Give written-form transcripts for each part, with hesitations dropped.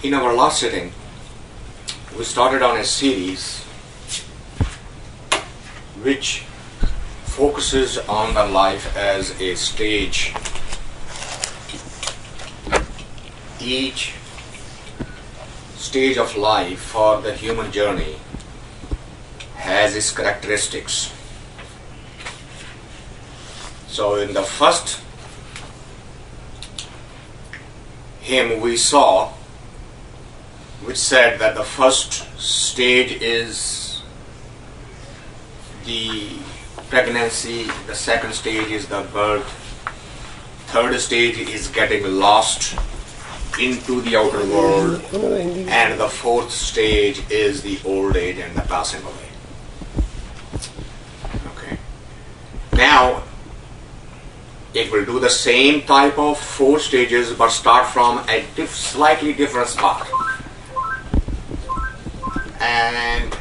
In our last sitting, we started on a series which focuses on the life as a stage. Each stage of life for the human journey has its characteristics. So in the first hymn we saw, which said that the first stage is the pregnancy, the second stage is the birth, third stage is getting lost into the outer world, and the fourth stage is the old age and the passing away. Okay. Now, it will do the same type of four stages but start from a slightly different spot. And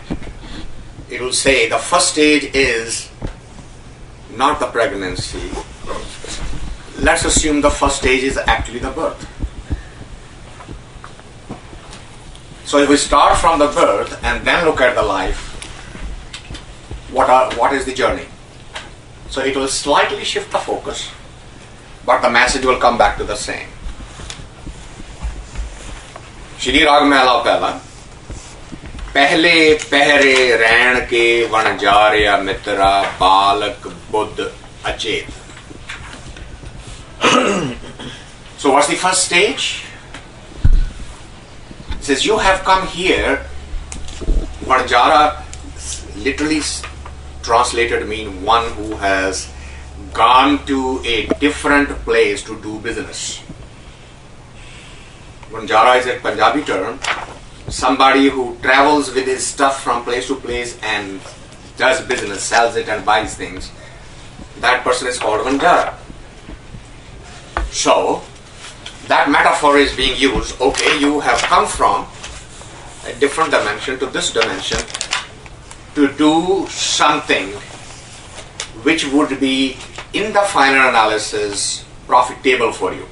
it will say the first stage is not the pregnancy. Let's assume the first stage is actually the birth. So if we start from the birth and then look at the life, what is the journey? So it will slightly shift the focus, but the message will come back to the same. Shri Rag Mehla Pehla. पहले पहरे रैन के वणजारिया मित्रा बालक बुद्ध अचेत. So what's the first stage? It says you have come here. Vanjara literally translated mean one who has gone to a different place to do business. Vanjara is a Punjabi term. Somebody who travels with his stuff from place to place and does business, sells it and buys things, that person is called Vanjara. So, that metaphor is being used. Okay, you have come from a different dimension to this dimension to do something which would be, in the final analysis, profitable for you.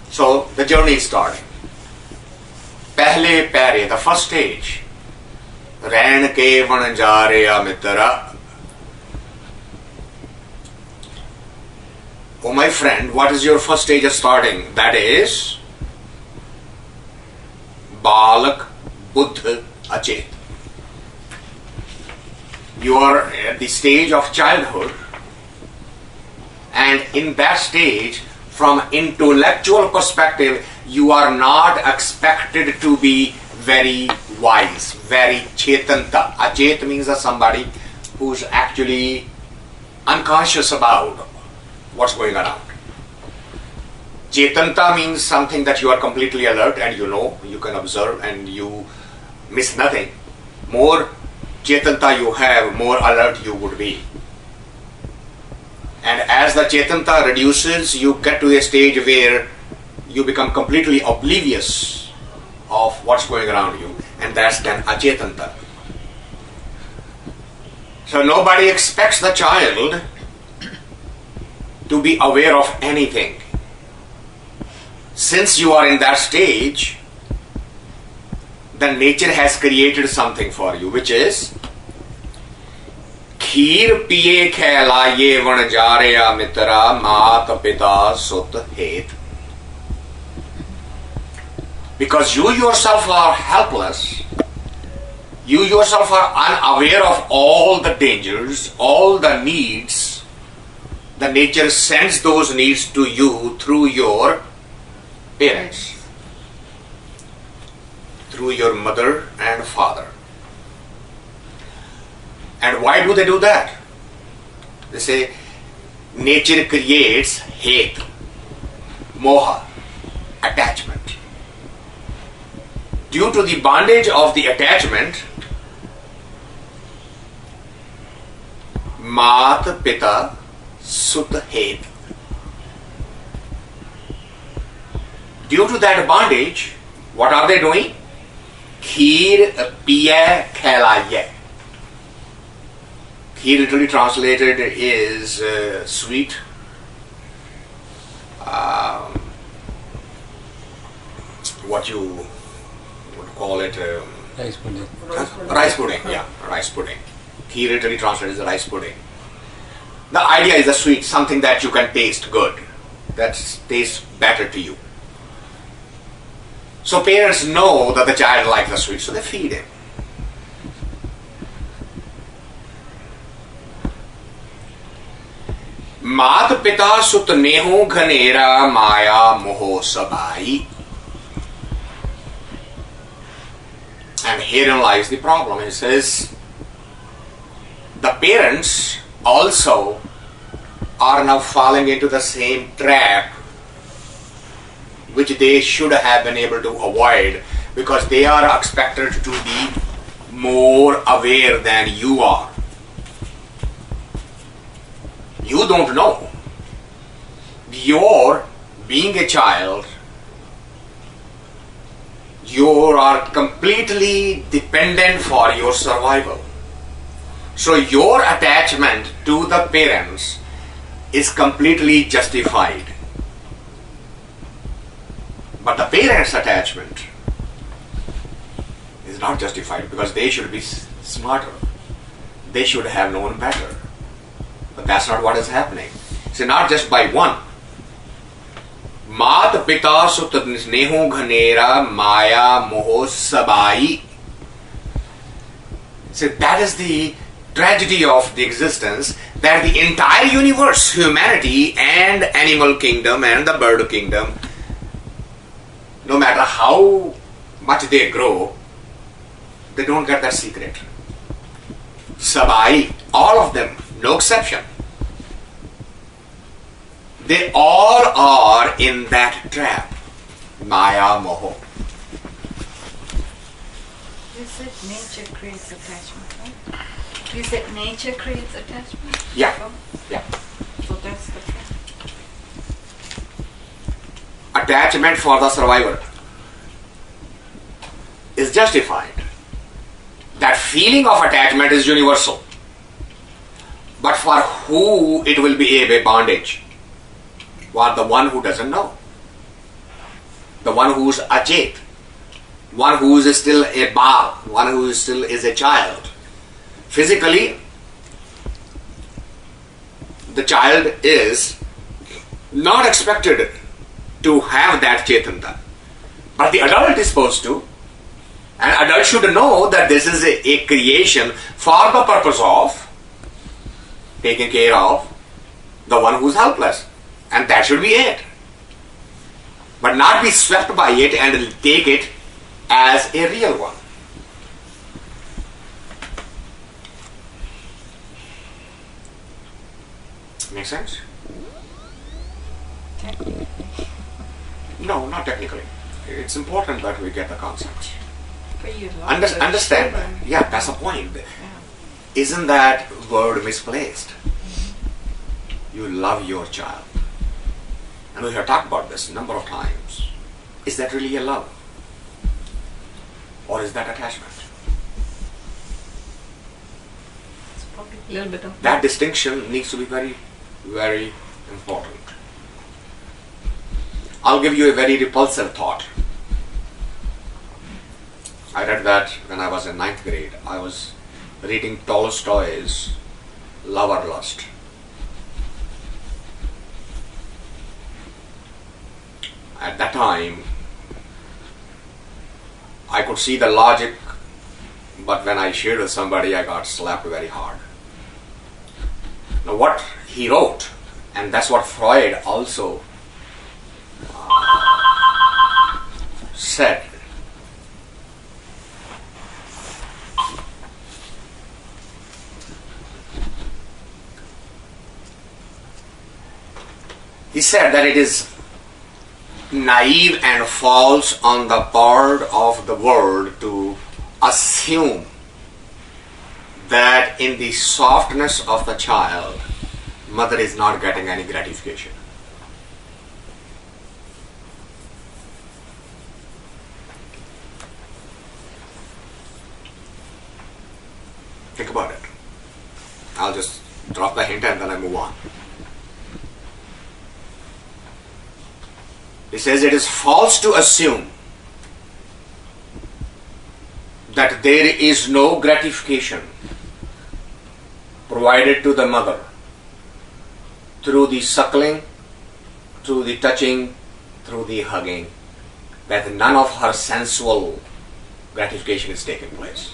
So, the journey is starting. Pehle Pehrey, the first stage. Rain ke vanjareya mitra. Oh my friend, what is your first stage of starting? That is Balak Buddha Achet. You are at the stage of childhood, and in that stage, from intellectual perspective, you are not expected to be very wise, very chetanta. Achet means somebody who's actually unconscious about what's going around. Chetanta means something that you are completely alert and you know, you can observe and you miss nothing. More chetanta you have, more alert you would be. And as the chetanta reduces, you get to a stage where you become completely oblivious of what's going around you, and that's then achetanta. So nobody expects the child to be aware of anything. Since you are in that stage, then nature has created something for you, which is खीर पिए खैलाये वणजारेया मित्रा मात पिता सुत हेत. Because you yourself are helpless, you yourself are unaware of all the dangers, all the needs, the nature sends those needs to you through your parents, through your mother and father. And why do they do that? They say nature creates hate, moha, attachment. Due to the bondage of the attachment, Mat Pita Sut Het. Due to that bondage, what are they doing? Kheer piye khelaye. Kheer literally translated is sweet. what you would call it, Rice pudding. rice pudding. Yeah, rice pudding. Kheer literally translated as rice pudding. The idea is a sweet, something that you can taste good, that tastes better to you. So parents know that the child likes the sweet, so they feed him. मात पिता सुत नेहो घनेरा माया मोह सबाई. And herein lies the problem. He says the parents also are now falling into the same trap which they should have been able to avoid, because they are expected to be more aware than you are. You don't know. You're being a child, you are completely dependent for your survival. So your attachment to the parents is completely justified. But the parents' attachment is not justified, because they should be smarter. They should have known better. But that's not what is happening. So not just by one. Mat pita sut neho ghanera maya moho sabai. So that is the tragedy of the existence, that the entire universe, humanity and animal kingdom and the bird kingdom, no matter how much they grow, they don't get that secret. Sabai, all of them, no exception. They all are in that trap. Maya moho. You said nature creates attachment, right? You said nature creates attachment? Yeah. So, Yeah. so that's the trap. Attachment for the survivor is justified. That feeling of attachment is universal. But for who it will be a bondage? For the one who doesn't know. The one who's achet. One who is still a bal. One who still is a child. Physically, the child is not expected to have that chetanta. But the adult is supposed to. And adult should know that this is a creation for the purpose of taking care of the one who's helpless. And that should be it. But not be swept by it and take it as a real one. Make sense? Technically. No, not technically. It's important that we get the concept. But you love your Understand that. children. Yeah, that's the point. Yeah. Isn't that word misplaced? You love your child. And we have talked about this a number of times. Is that really a love? Or is that attachment? It's probably a little bit of That distinction needs to be very, very important. I'll give you a very repulsive thought. I read that when I was in 9th grade. I was reading Tolstoy's Love or Lust. At that time, I could see the logic, but when I shared with somebody, I got slapped very hard. Now what he wrote, and that's what Freud also said. He said that it is naive and false on the part of the world to assume that in the softness of the child, mother is not getting any gratification. Think about it. I'll just drop the hint and then I move on. He says it is false to assume that there is no gratification provided to the mother through the suckling, through the touching, through the hugging, that none of her sensual gratification is taking place.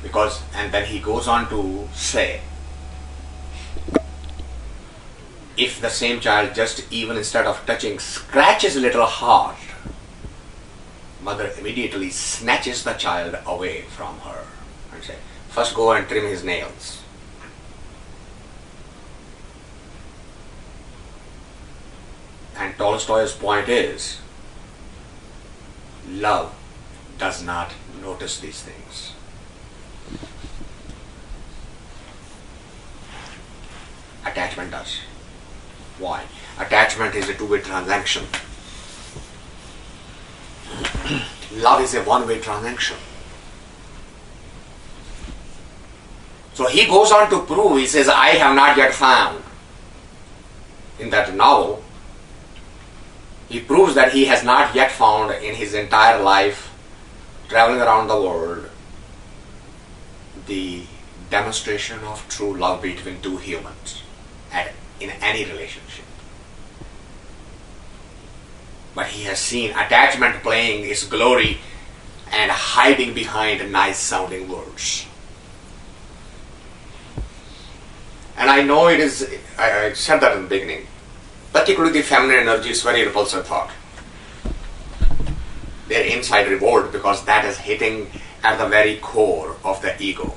Because, and then he goes on to say, if the same child just even instead of touching scratches a little hard, mother immediately snatches the child away from her and say, first go and trim his nails. And Tolstoy's point is, love does not notice these things. Attachment does. Why? Attachment is a two-way transaction. Love is a one-way transaction. So he goes on to prove, he says, I have not yet found, in that novel, he proves that he has not yet found in his entire life, traveling around the world, the demonstration of true love between two humans in any relationship. But he has seen attachment playing its glory and hiding behind nice sounding words. And I know it is, I said that in the beginning, particularly the feminine energy is very repulsive thought. Their inside revolt because that is hitting at the very core of the ego.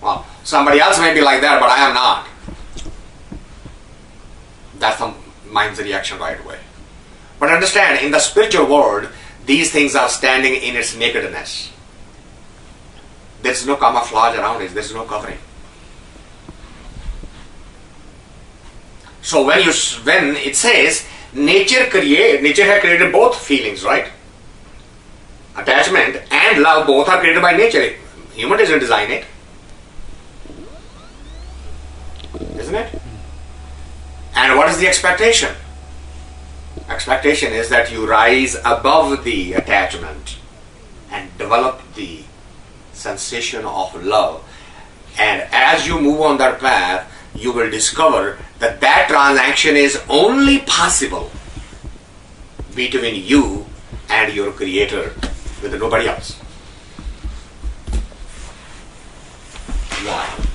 Well, somebody else may be like that, but I am not. That's the mind's reaction right away. But understand, in the spiritual world, these things are standing in its nakedness. There is no camouflage around it. There is no covering. So when it says nature has created both feelings, right? Attachment and love both are created by nature. Human doesn't design it, isn't it? And what is the expectation? Expectation is that you rise above the attachment and develop the sensation of love. And as you move on that path, you will discover that that transaction is only possible between you and your creator, with nobody else. Why?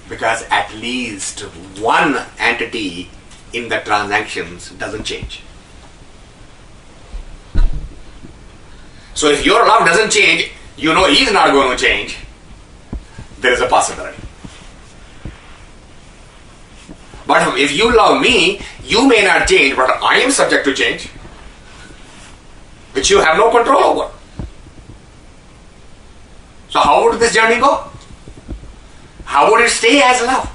Because at least one entity in the transactions doesn't change. So if your love doesn't change, you know he's not going to change. There is a possibility. But if you love me, you may not change, but I am subject to change, which you have no control over. So how would this journey go? How would it stay as love?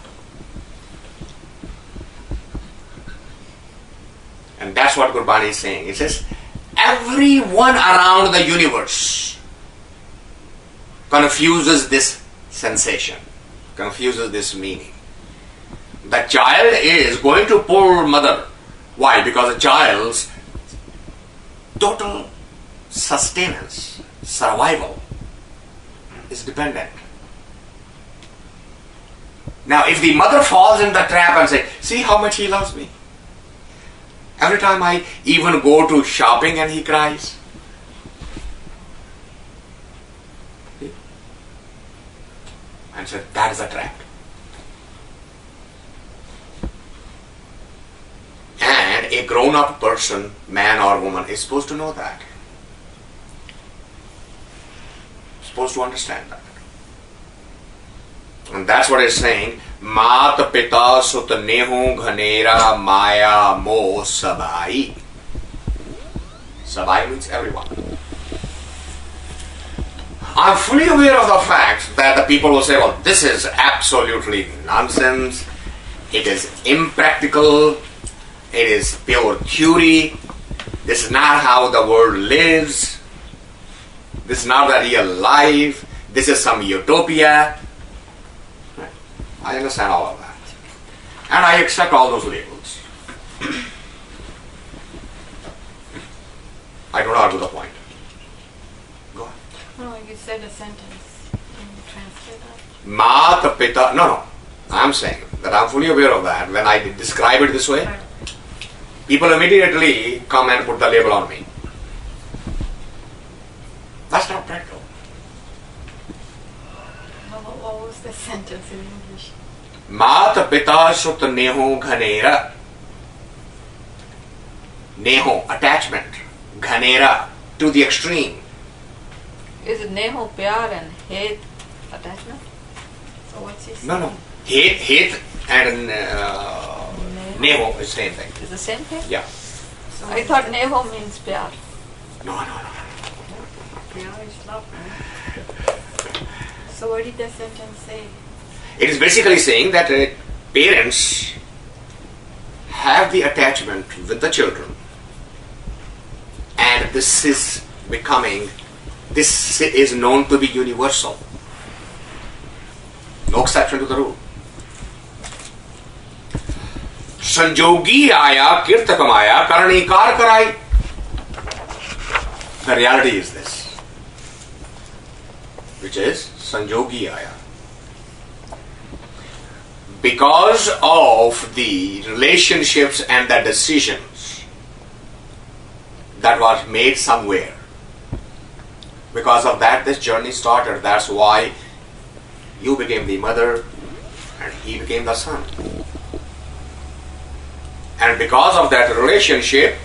And that's what Gurbani is saying. It says, everyone around the universe confuses this sensation, confuses this meaning. The child is going to pull mother. Why? Because a child's total sustenance, survival, is dependent. Now, if the mother falls in the trap and says, see how much he loves me. Every time I even go to shopping and he cries. And said, that is a trap. And a grown-up person, man or woman, is supposed to know that. Supposed to understand that. And that's what it's saying. Mat pita sut nehu ghanera maya mo sabai. Sabai means everyone. I'm fully aware of the fact that the people will say, well, this is absolutely nonsense. It is impractical. It is pure theory. This is not how the world lives. This is not the real life. This is some utopia. I understand all of that. And I accept all those labels. I don't argue the point. Go on. No, you said a sentence. Can you translate that? Mata pita. No. I'm saying that I'm fully aware of that. When I describe it this way, Right. people immediately come and put the label on me. That's not practical. What was the sentence in English? Mata pita sut neho ghanera. Neho, attachment. Ghanera, to the extreme. Is it neho, pyar and hate attachment? So what's he saying? No. Hate and neho is the same thing. Is the same thing? Yeah. So I thought neho means pyar. No. Pyar is love, right? So what did the sentence say? It is basically saying that parents have the attachment with the children, and this is known to be universal. No exception to the rule. Sanjogi aya, kirtakam aya, karanikar karai. The reality is this, which is Sanjogi aya. Because of the relationships and the decisions that was made somewhere, because of that this journey started. That's why you became the mother and he became the son. And because of that relationship,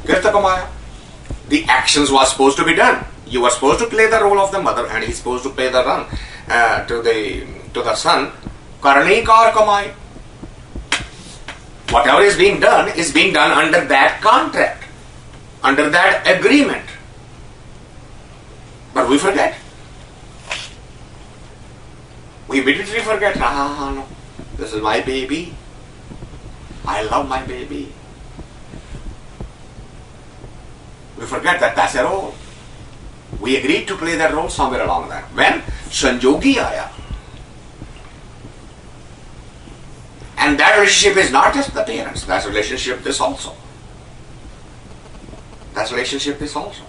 Kirtakamaya, the actions was supposed to be done. You were supposed to play the role of the mother and he's supposed to play the run to the son. Karanikar kamai. Whatever is being done under that contract, under that agreement. But we forget. We immediately forget. No. This is my baby. I love my baby. We forget that that's a role. We agreed to play that role somewhere along that. When Sanjogi aya. And that relationship is not just the parents. That relationship this also. That relationship this also.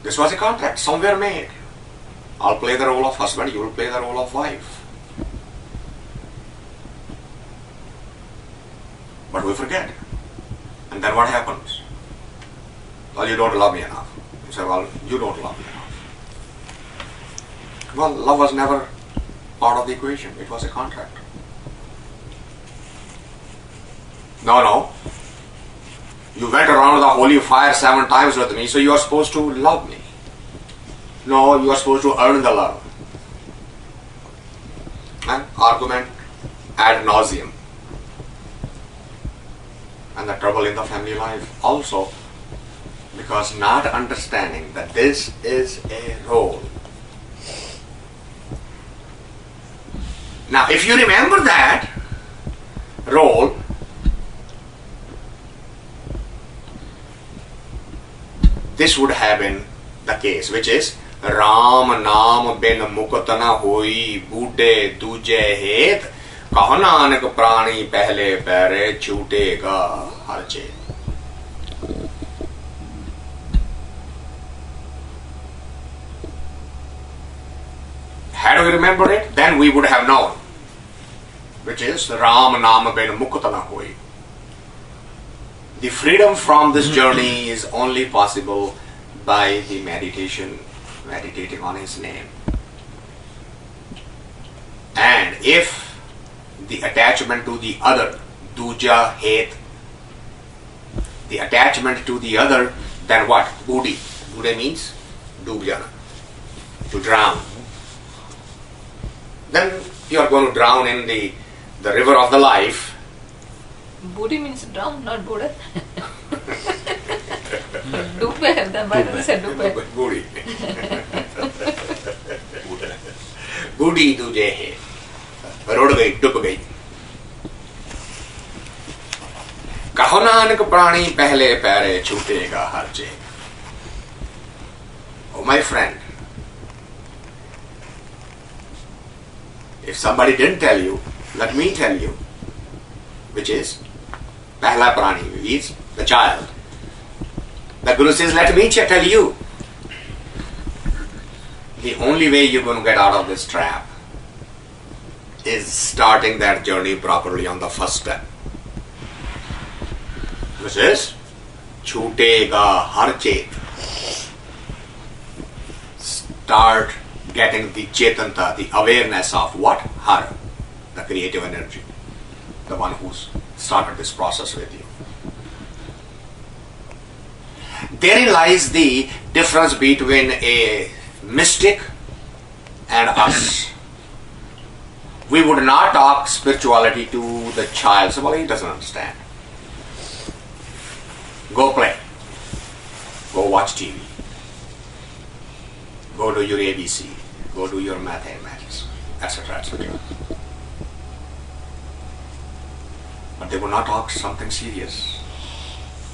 This was a contract somewhere made. I'll play the role of husband, you will play the role of wife. But we forget. And then what happens? Well, you don't love me enough. You say, well, you don't love me enough. Well, love was never part of the equation. It was a contract. No. You went around the holy fire 7 times with me, so you are supposed to love me. No, you are supposed to earn the love. And argument ad nauseum. And the trouble in the family life also, because not understanding that this is a role. Now, if you remember that role, this would have been the case, which is Ram naam bin mukatana hoi bude duje het kaho nanak prani pehle paire chutega harche. Had we remembered it, then we would have known, which is Ram naam bin mukatana hoi. The freedom from this journey is only possible by the meditating on his name. And if the attachment to the other, duja, hate, the attachment to the other, then what? Budi. Budi means dubjana, to drown. Then you are going to drown in the river of the life. Budi means drown, not Buddha. Dupe, the Bible said dupe. Budi. Budi duje hai. Rod gayi, dub gayi. Kaho nanak prani pehle paire chutega harche. Oh my friend, if somebody didn't tell you, let me tell you, which is Pehla prani is the child. The Guru says, let me tell you. The only way you're going to get out of this trap is starting that journey properly on the first step. Which is, Chutega har chet. Start getting the chetanta, the awareness of what? Har, the creative energy. The one who's started this process with you. Therein lies the difference between a mystic and us. We would not talk spirituality to the child. So, well, he doesn't understand. Go play. Go watch TV. Go do your ABC. Go do your mathematics, etc., etc. But they will not talk something serious.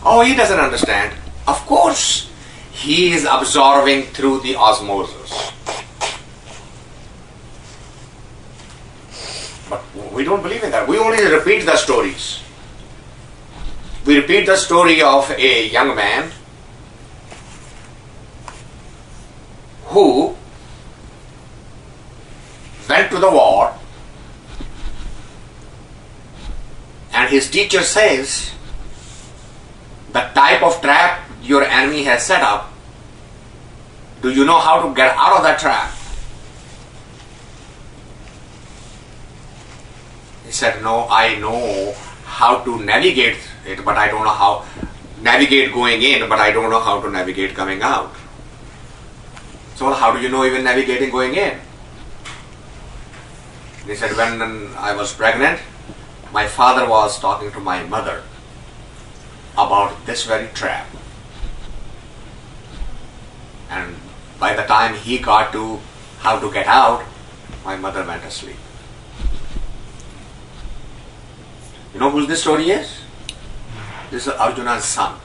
Oh, he doesn't understand. Of course, he is absorbing through the osmosis. But we don't believe in that. We only repeat the stories. We repeat the story of a young man who went to the war, and his teacher says, the type of trap your enemy has set up, do you know how to get out of that trap? He said, no, I know how to navigate it, but I don't know how navigate going in, but I don't know how to navigate coming out. So how do you know even navigating going in? He said, when I was pregnant, my father was talking to my mother about this very trap. And by the time he got to how to get out, my mother went asleep. You know who this story is? This is Arjuna's son.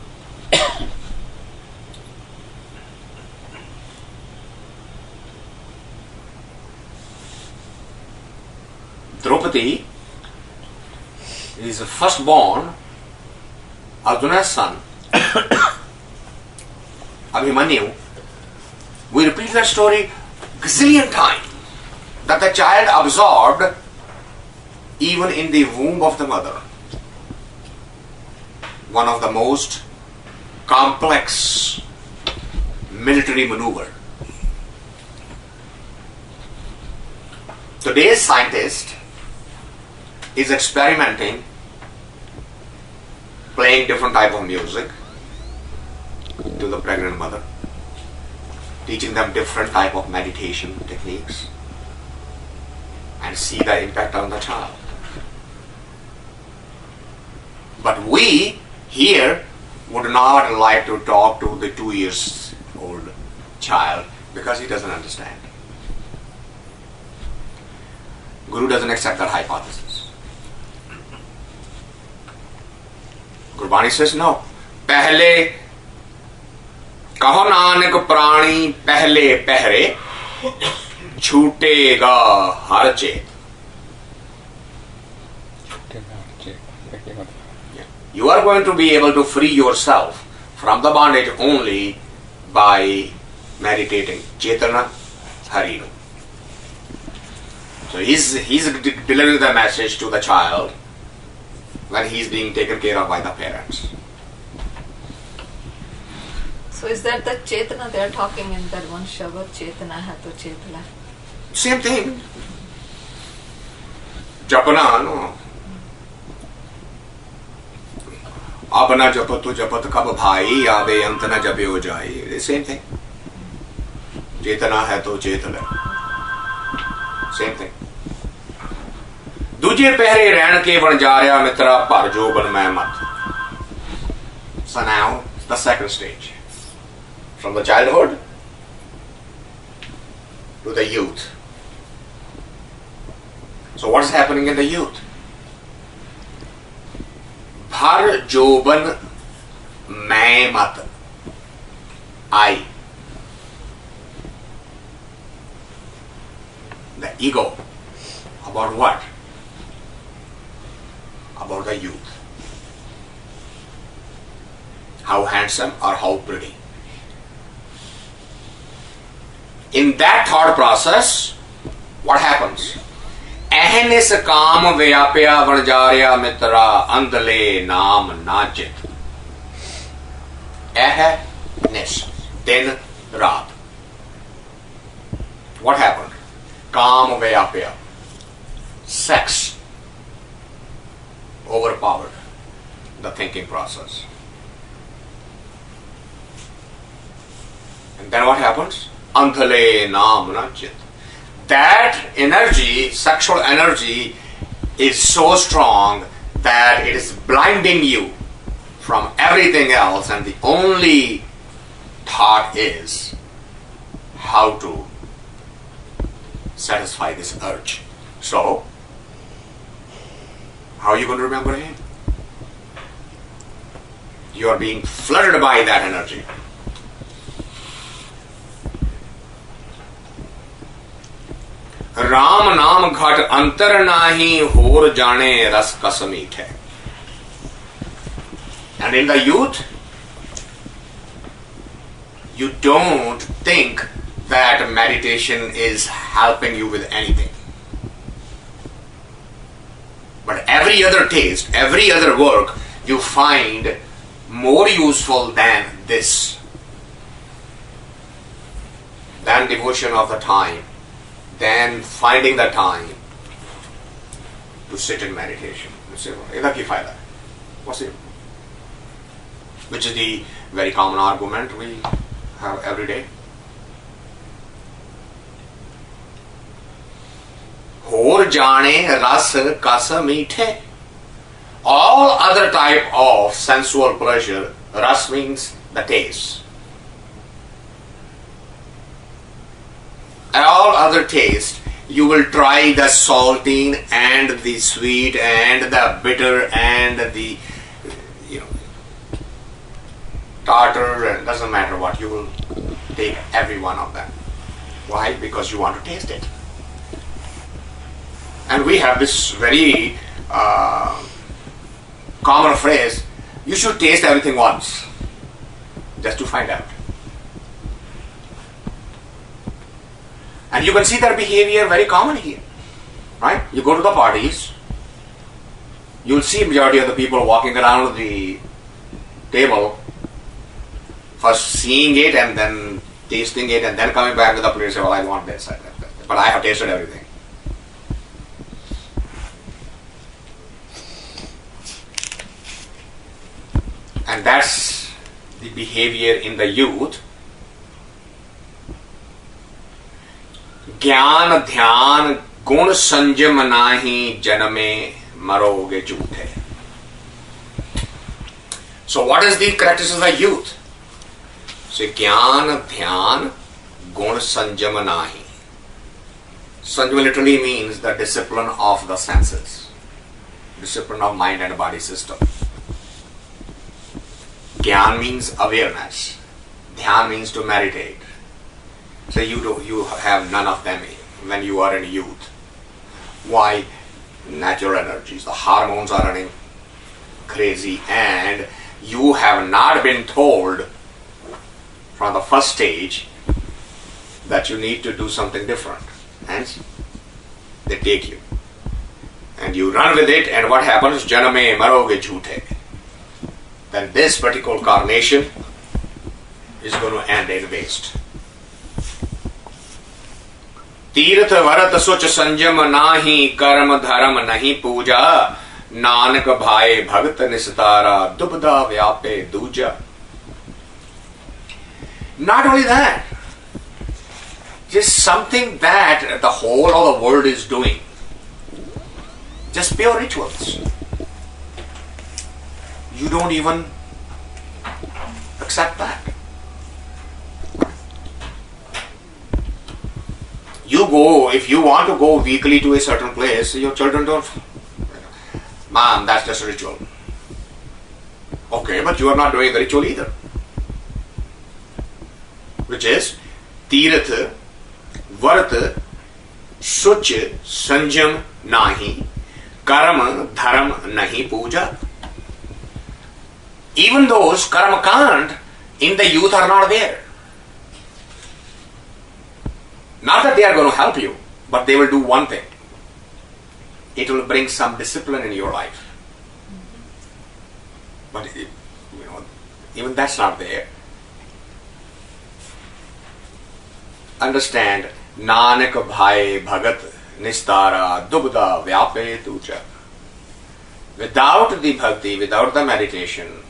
Draupadi is the firstborn, Arjuna's son, Abhimanyu. We repeat that story gazillion times, that the child absorbed even in the womb of the mother. One of the most complex military maneuver. Today's scientist is experimenting, playing different type of music to the pregnant mother, teaching them different type of meditation techniques, and see the impact on the child. But we here would not like to talk to the 2 years old child because he doesn't understand. Guru doesn't accept that hypothesis. Gurbani says no. Pehle kaho nanak prani pehle pehre chutega har chet. You are going to be able to free yourself from the bondage only by meditating Chetana Harinu. So he's delivering the message to the child when he's being taken care of by the parents. So is that the Chetana they're talking in that one Shabad, Chetana hai to Chetala? Same thing. Japana, no. Apana japat japat kab bhai aave ant na jabe ho jaye. The same thing. Chetana hai to Chetala. Same thing. दूजे पहरे रहन के बन जा रहा मित्रा पर जो बन मैं मत. So now the second stage, from the childhood to the youth. So what's happening in the youth? भर जोबन मैं मत. I. The ego. About what? About the youth. how handsome or how pretty. In that thought process, what happens? Ahnis काम व्याप्या वनजार्या मित्रा अंधले नाम नाचित. Ahnis, दिन रात. What happened? Kam vyapya. Sex overpowered the thinking process. And then what happens? Anthale naam nachit. That energy, sexual energy, is so strong that it is blinding you from everything else, and the only thought is how to satisfy this urge. So, how are you going to remember him? You are being flooded by that energy. Ram नाम घट अंतर नाही होर जाने रस कसमीठ है. And in the youth, you don't think that meditation is helping you with anything. But every other taste, every other work, you find more useful than this. Than devotion of the time, than finding the time to sit in meditation. You say, "Ida ki fayda?" What's it? Which is the very common argument we have every day. Hor jane ras kas meethe. All other type of sensual pleasure, ras means the taste. All other taste, you will try the saltine and the sweet and the bitter and the tartar, and doesn't matter what, you will take every one of them. Why? Because you want to taste it. And we have this very common phrase, you should taste everything once, just to find out. And you can see that behavior very common here, right? You go to the parties, you'll see majority of the people walking around the table, first seeing it and then tasting it and then coming back to the plate and say, well, I want this, but I have tasted everything. And that's the behavior in the youth. ज्ञान ध्यान गुण संयम नाही जनमे मरोगे झूठे. So what is the characteristics of the youth? So ज्ञान ध्यान गुण संयम नाही. Sanjama literally means the discipline of the senses, discipline of mind and body system. Gyan means awareness. Dhyan means to meditate. So you have none of them when you are in youth. Why? Natural energies, the hormones are running crazy, and you have not been told from the first stage that you need to do something different. Hence, they take you. And you run with it, and what happens? Janame maroge jhoote. Then this particular carnation is going to end in waste. तीर्थ वरत सुच संयम नाही कर्म धर्म नहीं पूजा नानक भाए भगत निस्तारा दुबदा व्यापे दूजा. Not only that, just something that the whole of the world is doing, just pure rituals. You don't even accept that. You go, if you want to go weekly to a certain place, your children don't. Mom, that's just a ritual. Okay, but you are not doing the ritual either. Which is Tirth, Vart, Such, Sanjam, Nahi, Karma, Dharam, Nahi, Puja. Even those karma kand in the youth are not there. Not that they are going to help you, but they will do one thing. It will bring some discipline in your life. But even that's not there. Understand, Nanak bhai bhagat nistara dubda vyape tuja. Without the bhakti, without the meditation,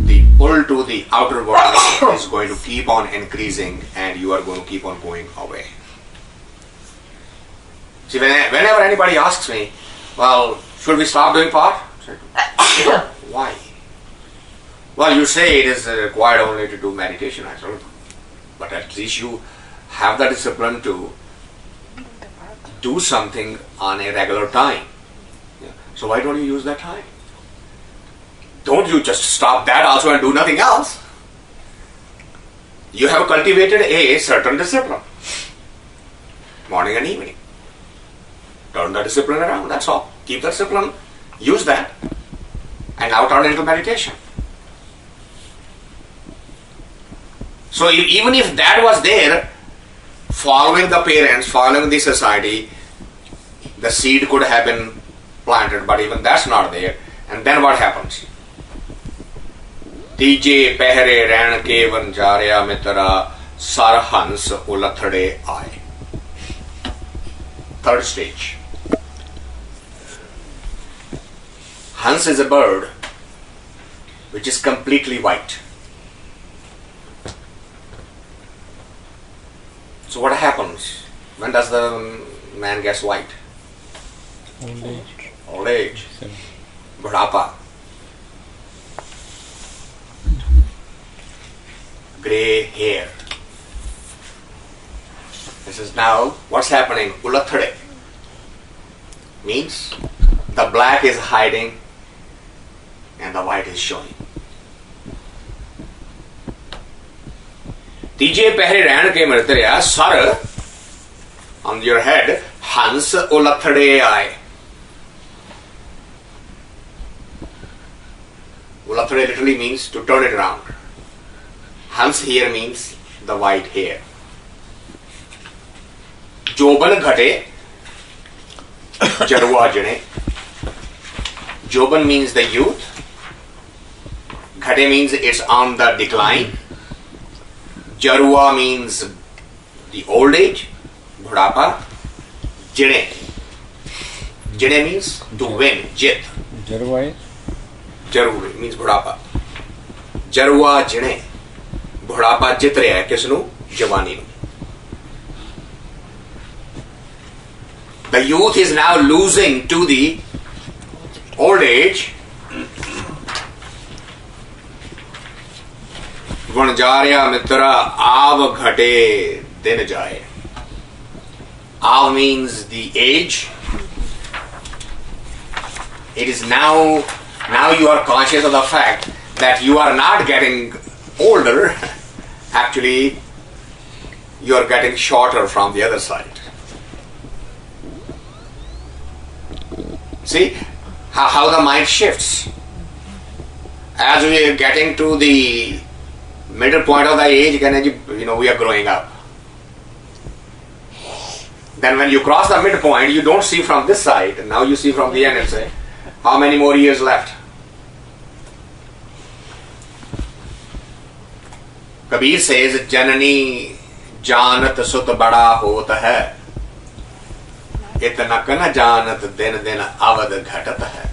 the pull to the outer world is going to keep on increasing and you are going to keep on going away. See, whenever anybody asks me, well, should we stop doing pot? Why? Well, you say it is required only to do meditation. I said, but at least you have the discipline to do something on a regular time. Yeah. So why don't you use that time? Don't you just stop that also and do nothing else. You have cultivated a certain discipline. Morning and evening. Turn the discipline around, that's all. Keep the discipline, use that, and now turn into meditation. So even if that was there, following the parents, following the society, the seed could have been planted, but even that's not there. And then what happens? Tije Pehrey ran kevan jarya mitra sarhans ulathade aaye. Third stage. Hans is a bird which is completely white. So what happens? When does the man get white? Old age. Old age. Budhapa. Grey hair. This is now what's happening? Ulathade means the black is hiding and the white is showing. Tije Pehrey ran ke mritarya sar on your head, Hans ulathade aaye. Ulathade literally means to turn it around. Hans here means the white hair. Joban ghate jarwa jane. Joban means the youth. Ghate means it's on the decline. Jarwa means the old age. Budhapa. Jane. Jane means to win. Jit. Jarwa Jaru means budhapa. Jarwa jane. Budhapa jit raha hai kisnu? Jawani nu. The youth is now losing to the old age. Vanjarya mitra av ghate din jaye. Av means the age. It is now you are conscious of the fact that you are not getting older. Actually, you are getting shorter from the other side. See how the mind shifts. As we are getting to the middle point of the age, we are growing up. Then when you cross the midpoint, you don't see from this side. Now you see from the end and say, how many more years left? Kabir says, Janani janat sut bada hot hai. Itna kana janat din din avad ghatat hai.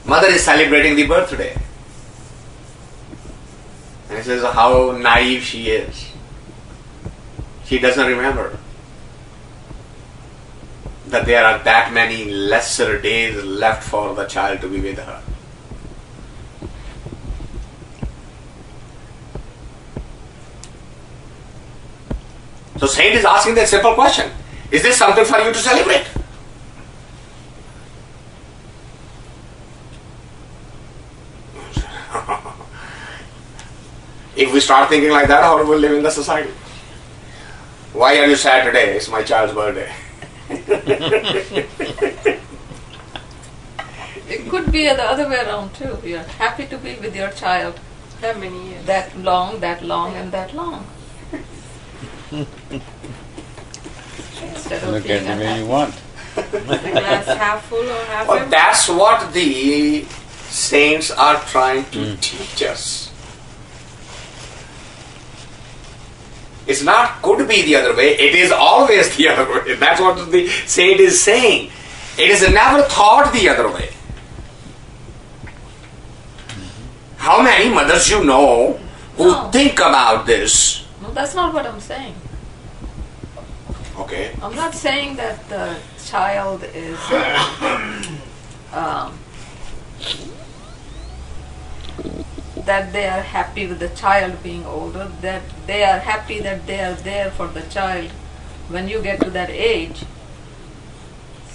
Mother is celebrating the birthday. And he says how naive she is. She doesn't remember that there are that many lesser days left for the child to be with her. So Saint is asking that simple question. Is this something for you to celebrate? If we start thinking like that, how will we live in the society? Why are you sad today? It's my child's birthday. It could be the other way around too. You're happy to be with your child That many years. that long, and that long. Instead of Look being at the way unhappy. you want. The glass half full or half Well, empty? that's what the saints are trying to teach us. It's not could be the other way, it is always the other way. That's what the saint is saying. It is never thought the other way. How many mothers you know who No. think about this? No, that's not what I'm saying. Okay. I'm not saying that the child is that they are happy with the child being older, that they are happy that they are there for the child when you get to that age.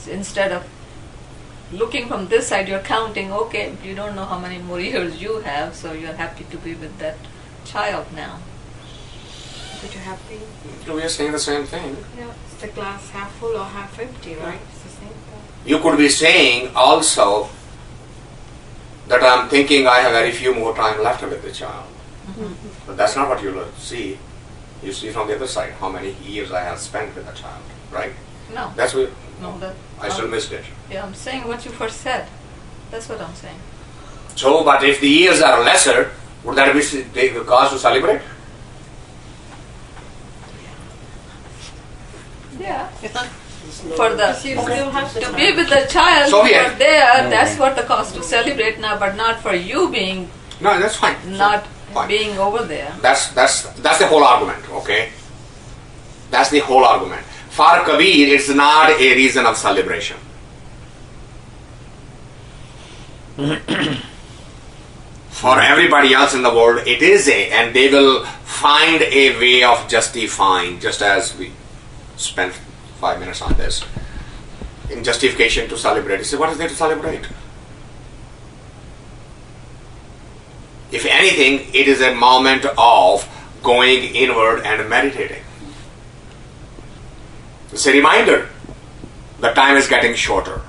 Instead of looking from this side, you're counting, okay, you don't know how many more years you have, so you're happy to be with that child now. But you're happy. We are saying the same thing. Yeah. It's the glass half full or half empty, right? It's the same thing. You could be saying also that I'm thinking I have very few more time left with the child. But that's not what you see. You see from the other side how many years I have spent with the child, right? No, That's what no, that I still missed it. yeah, I'm saying what you first said. That's what I'm saying. So, but if the years are lesser, would that be the cause to celebrate? Yeah. For the Because you still have to to be with the child So who we are are- there, that's what the cause to celebrate now, but not for you being No, that's fine. not Fine. being over there. That's the whole argument, okay? That's the whole argument. For Kabir, it's not a reason of celebration. For everybody else in the world, it is and they will find a way of justifying, just as we spent 5 minutes on this, in justification to celebrate. You say, what is there to celebrate? If anything, it is a moment of going inward and meditating. It's a reminder the time is getting shorter.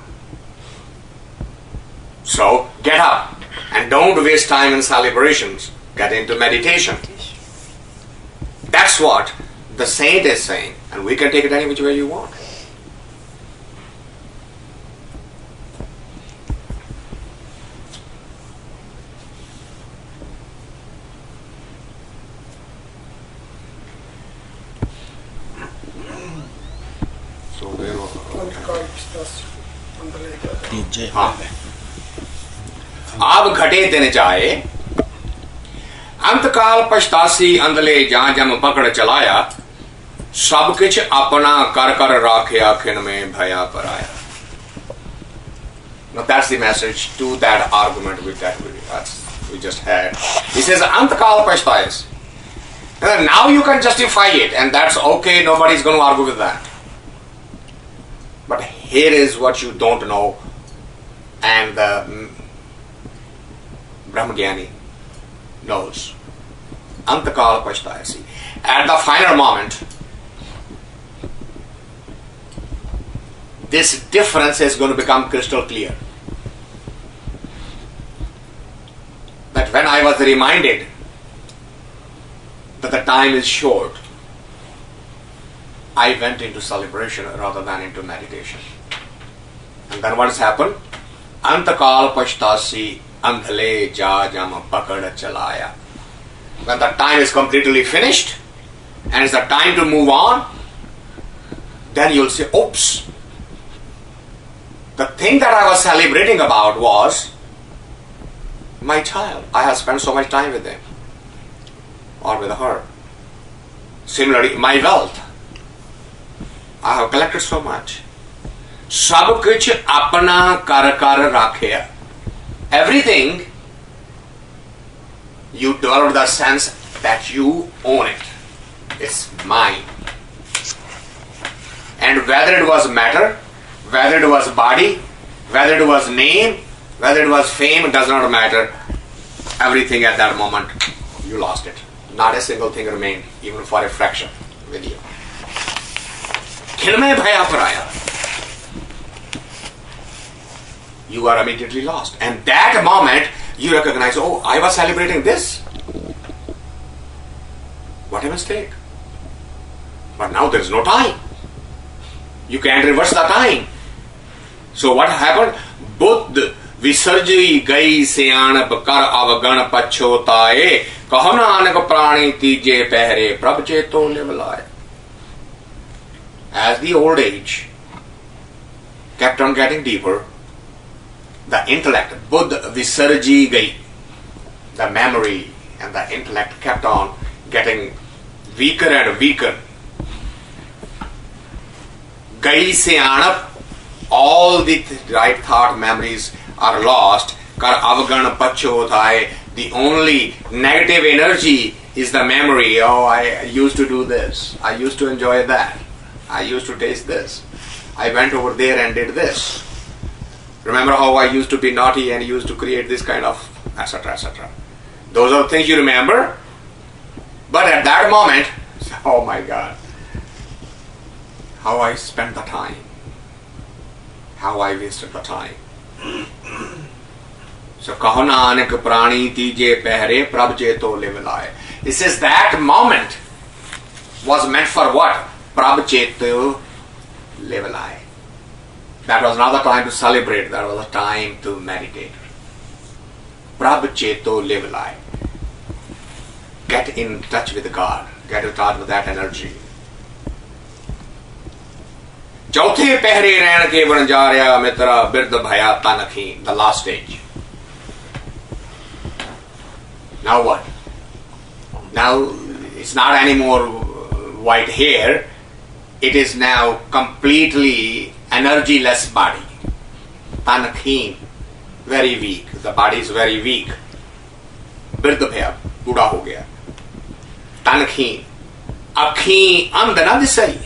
So get up and don't waste time in celebrations. Get into meditation. That's what the saint is saying, and we can take it any which way you want. So there हाँ अब घटे दिन जाए अंतकाल पछतासी अंदले जहां जम पकड़ चलाया सब किछ अपना कर कर राखया खिन में भया पराया. Now that's the message to that argument we just had. He says antakal pashtais. Now you can justify it, and that's okay, nobody's going to argue with that. But here is what you don't know, and the Brahmagyani knows. Antakal pashtayasi. At the final moment, this difference is going to become crystal clear. That when I was reminded that the time is short, I went into celebration rather than into meditation. And then what has happened? Antakal pashtasi andhale ja jam pakad chalaya. When the time is completely finished and it's the time to move on, then you'll say, oops, the thing that I was celebrating about was my child. I have spent so much time with him or with her. Similarly, my wealth. I have collected so much. Sab kuch apna kar kar rakhya. Everything you develop the sense that you own it. It's mine. And whether it was matter, whether it was body, whether it was name, whether it was fame, does not matter. Everything at that moment, you lost it. Not a single thing remained, even for a fraction with you. Khil mein bhaya paraya. you are immediately lost. And that moment, you recognize, oh, I was celebrating this. What a mistake. But now there is no time. You can't reverse the time. So what happened? Buddh विसर्जी गई सियाणप कर अवगण पछोताए कहो नानक प्राणी तीजे पहरे प्रभ चेतो लिवलाए. As the old age kept on getting deeper, the intellect, Buddha visarji gai, the memory and the intellect kept on getting weaker and weaker. Gai siyanap, all the right thought memories are lost. Kar avgan pachothai, the only negative energy is the memory. Oh, I used to do this. I used to enjoy that. I used to taste this. I went over there and did this. Remember how I used to be naughty and used to create this kind of etc. etc. Those are things you remember. But at that moment, oh my God, how I spent the time. How I wasted the time. So kaho nanak prani tije pehre prabh cheto livilaye. It says that moment was meant for what? Prabh cheto livilaye. That was not the time to celebrate, that was the time to meditate. Prabh cheto livilaye. Get in touch with God, get in touch with that energy. चौथे पहरे रहन के बंजारिया मित्रा बिरद भया तनखी, the last stage. Now what? Now it's not anymore white hair, it is now completely energyless body. Tanakhin, very weak, the body is very weak. बिरद भया, बूढ़ा हो गया. तनखीन, अखीं अंध न दिसई.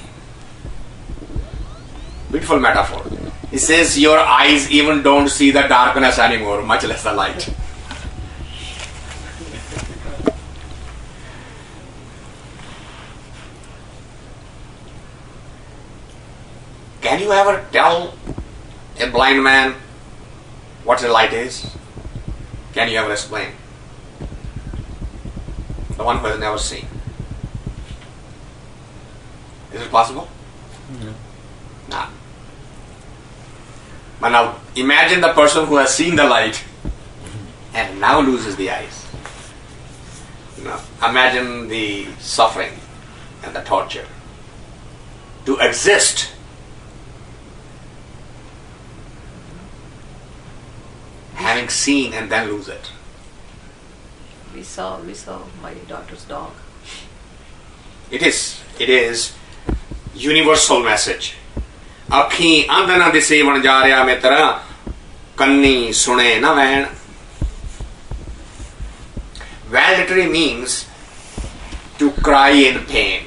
Beautiful metaphor. It says your eyes even don't see the darkness anymore, much less the light. Can you ever tell a blind man what a light is? Can you ever explain? The one who has never seen. Is it possible? No. Nah. But now imagine the person who has seen the light and now loses the eyes. Now, imagine the suffering and the torture. To exist, having seen and then lose it. We saw my daughter's dog. It is universal message. अखी अंध न दिसे बन जा रहा मित्र कन्नी सुने न van. Wailing literally means to cry in pain.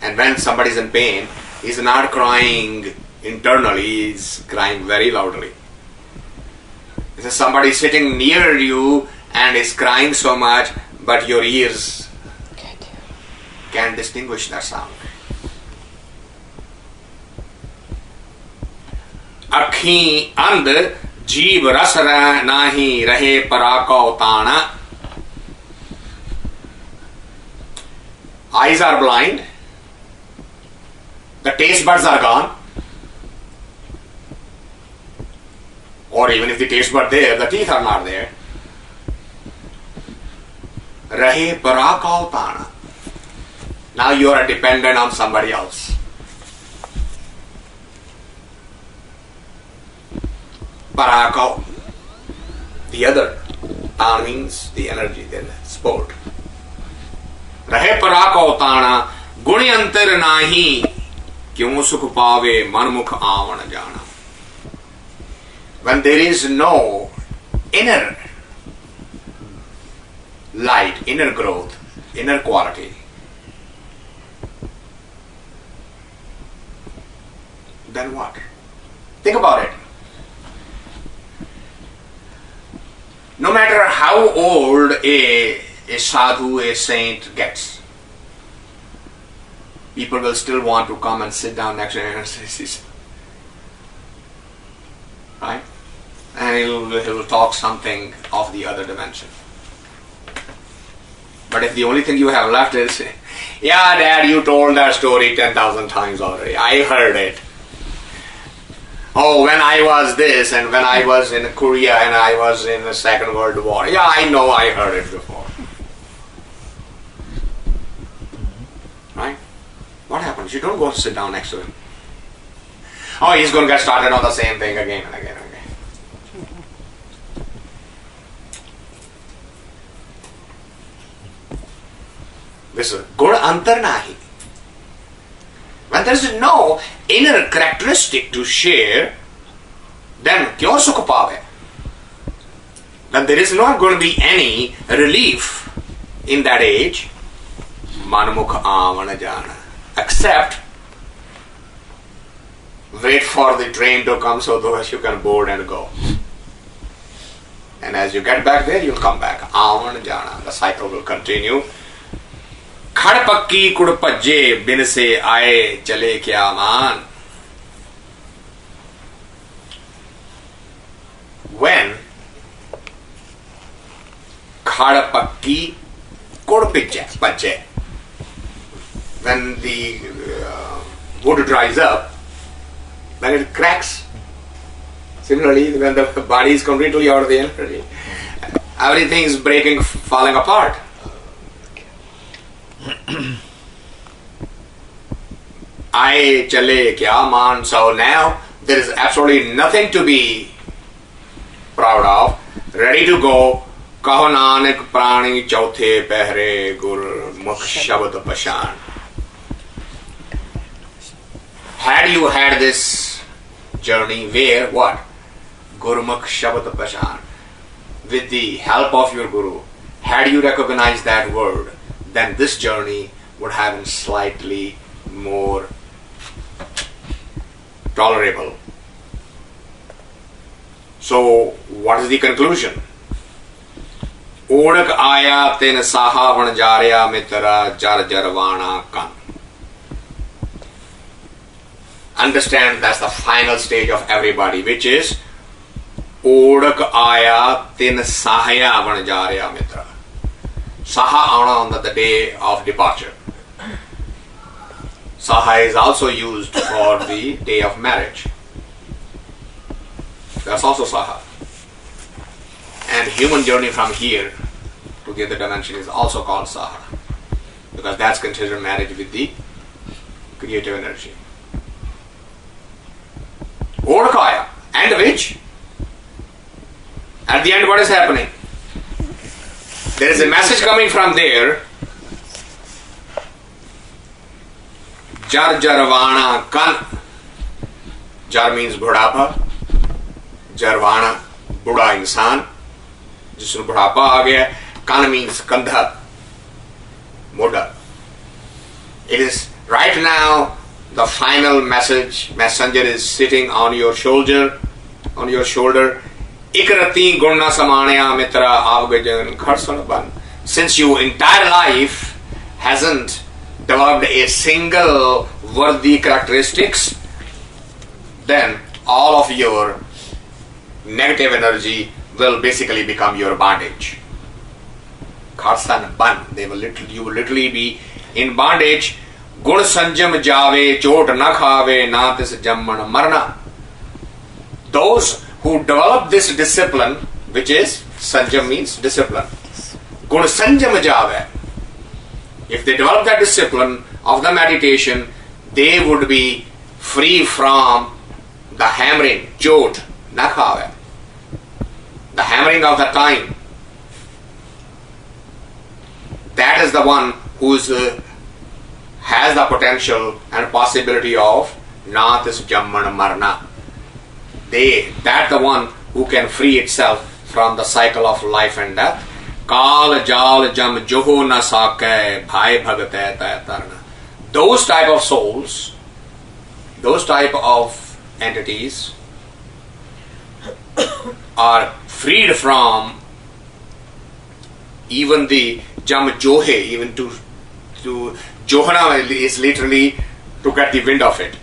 And when somebody is in pain, he's not crying internally, he's crying very loudly. This is somebody sitting near you and is crying so much, but your ears can distinguish that sound. अखी अंध जीव रस नाही रहे पराको ताना. Eyes are blind. The taste buds are gone. Or even if the taste bud there, the teeth are not there. Rahe parakau tana. Now you are dependent on somebody else. Parakau, the other. Tana means the energy, the sport. Rahe parakau tana, guni antar nahi, kyun sukh paave manmukh avan jana. When there is no inner light, inner growth, inner quality, then what? Think about it. No matter how old a sadhu, a saint gets, people will still want to come and sit down next to him and say, right? And he'll talk something of the other dimension. But if the only thing you have left is, yeah, Dad, you told that story 10,000 times already. I heard it. Oh, when I was this, and when I was in Korea, and I was in the Second World War. Yeah, I know, I heard it before. Right? What happens? You don't go sit down next to him. Oh, he's going to get started on the same thing again and again and again. This is good antar nahi. When there is no inner characteristic to share, then kyon sukh paave? Then there is not going to be any relief in that age. Manmukh aavana jana. Except wait for the train to come so that you can board and go. And as you get back there, you'll come back. Aavana jana. The cycle will continue. खड़ पक्की कुड़ पज्जे बिन से आए चले क्या मान. When खड़ पक्की कुड़ पज्जे, when the wood dries up, then it cracks. Similarly, when the body is completely out of the energy, everything is breaking, falling apart. I chale kya man. So now there is absolutely nothing to be proud of. Ready to go. Kaho nanak prani chauthe Pehrey gur mukh shabad pashan. Had you had this journey where what? Gurmukh shabad pashan. With the help of your guru, had you recognized that word, then this journey would have been slightly more tolerable. So, what is the conclusion? Odak aya ten saha vanjarya mitra jar jarvana kan. Understand that's the final stage of everybody, which is Odak aya ten sahaya vanjarya mitra. Saha aana on the day of departure. Saha is also used for the day of marriage. That's also Saha. And human journey from here to the other dimension is also called Saha. Because that's considered marriage with the creative energy. Odakaya. And which? At the end, what is happening? There is a message coming from there. Jar jarvana kan. Jar means budhapa. Jarvana, Buddha insan. Jisnu budhapa aa gaya. Kan means kandha. Moda. It is right now the final message. Messenger is sitting on your shoulder. On your shoulder. Ikrati guna samanya mitra avgajan kharsan ban. Since your entire life hasn't developed a single worthy characteristics, then all of your negative energy will basically become your bondage. Kharsan ban. You will literally be in bondage. Gun sanjam jave chot na khave na tis jamman marna. Those who develop this discipline, which is sanjam means discipline. Gun sanjam jave. If they develop that discipline of the meditation, they would be free from the hammering, chot, nakhave, the hammering of the time. That is the one who has the potential and possibility of natis jamman marna. That's the one who can free itself from the cycle of life and death. Kal jal jam joho na sakay bhai bhagate tarna. Those type of souls, those type of entities are freed from even the jam johe, even to Johana is literally to get the wind of it,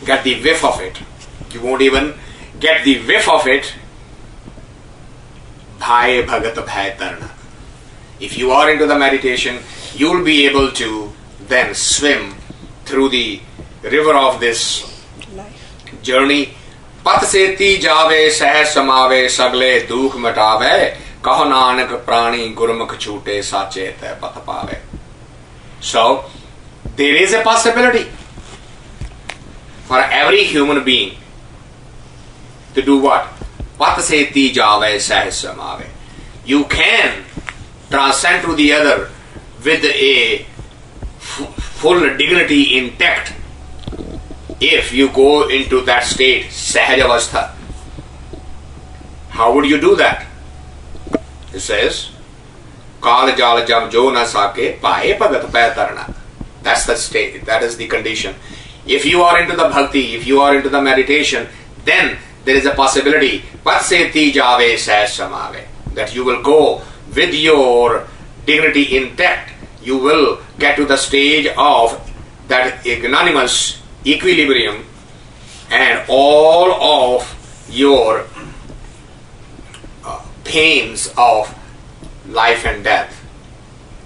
get the whiff of it. You won't even get the whiff of it. Bhai Bhagat Bhai Tarna. If you are into the meditation, you will be able to then swim through the river of this journey. Pat seti jave sah samave sagle dukh matave kaho nanak prani gurmukh chute sache te pat pave. So there is a possibility for every human being to do what? Pat seti jave sah samave. You can transcend to the other with a full dignity intact if you go into that state, sahaj avastha. How would you do that? It says, Kal jal jam jo na sake pae pagat pay tarna. That's the state, that is the condition. If you are into the bhakti, if you are into the meditation, then there is a possibility, pat seti jave sah samave, that you will go with your dignity intact. You will get to the stage of that ignominious equilibrium, and all of your pains of life and death,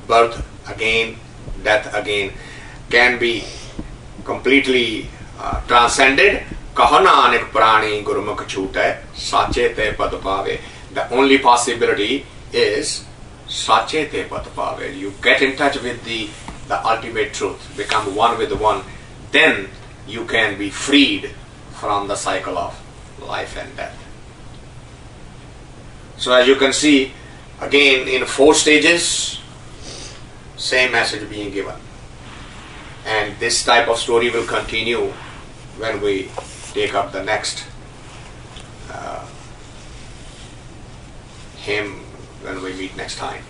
birth again, death again, can be completely transcended. Kahana anek prani gurmukh chute sache te pad pave. The only possibility is sache te pad pave. You get in touch with the ultimate truth, become one with the one, then you can be freed from the cycle of life and death. So as you can see, again in 4 stages, same message being given. And this type of story will continue when we take up the next hymn, when we meet next time.